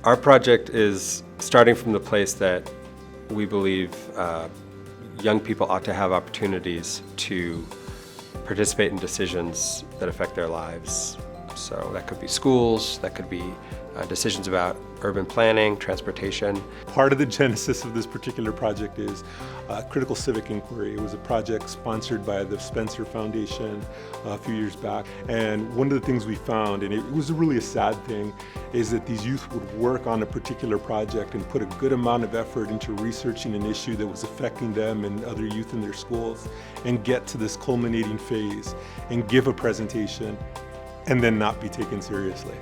Our project is starting from the place that we believe young people ought to have opportunities to participate in decisions that affect their lives. So that could be schools, that could be decisions about urban planning, transportation. Part of the genesis of this particular project is critical civic inquiry. It was a project sponsored by the Spencer Foundation a few years back. And one of the things we found, and it was really a sad thing, is that these youth would work on a particular project and put a good amount of effort into researching an issue that was affecting them and other youth in their schools, and get to this culminating phase and give a presentation and then not be taken seriously.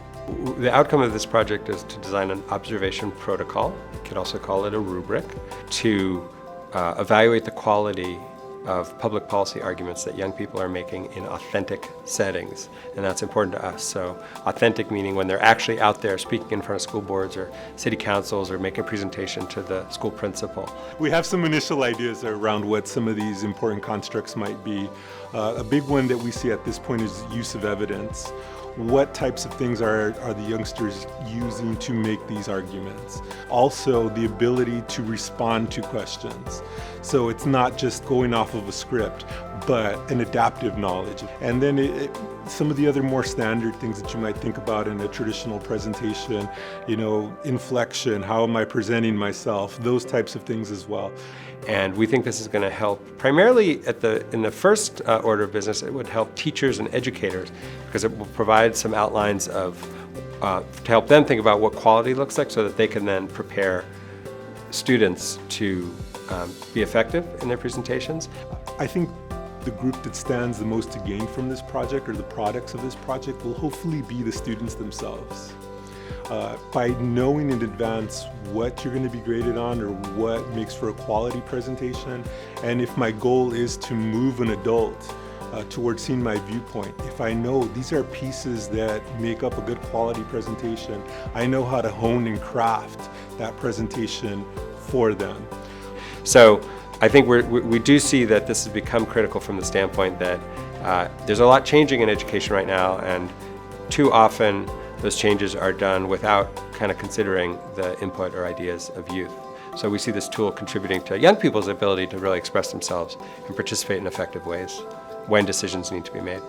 The outcome of this project is to design an observation protocol, you could also call it a rubric, to evaluate the quality of public policy arguments that young people are making in authentic settings, and that's important to us. So authentic meaning when they're actually out there speaking in front of school boards or city councils or making a presentation to the school principal. We have some initial ideas around what some of these important constructs might be. A big one that we see at this point is use of evidence. What types of things are the youngsters using to make these arguments? Also, the ability to respond to questions. So it's not just going off of a script, but an adaptive knowledge. And then some of the other more standard things that you might think about in a traditional presentation, inflection, how am I presenting myself, those types of things as well. And we think this is going to help, primarily in the first order of business, it would help teachers and educators, because it will provide some outlines to help them think about what quality looks like so that they can then prepare students to be effective in their presentations. I think the group that stands the most to gain from this project, or the products of this project, will hopefully be the students themselves. By knowing in advance what you're going to be graded on or what makes for a quality presentation, and if my goal is to move an adult towards seeing my viewpoint, if I know these are pieces that make up a good quality presentation, I know how to hone and craft that presentation for them. So I think we do see that this has become critical from the standpoint that there's a lot changing in education right now, and too often those changes are done without kind of considering the input or ideas of youth. So we see this tool contributing to young people's ability to really express themselves and participate in effective ways when decisions need to be made.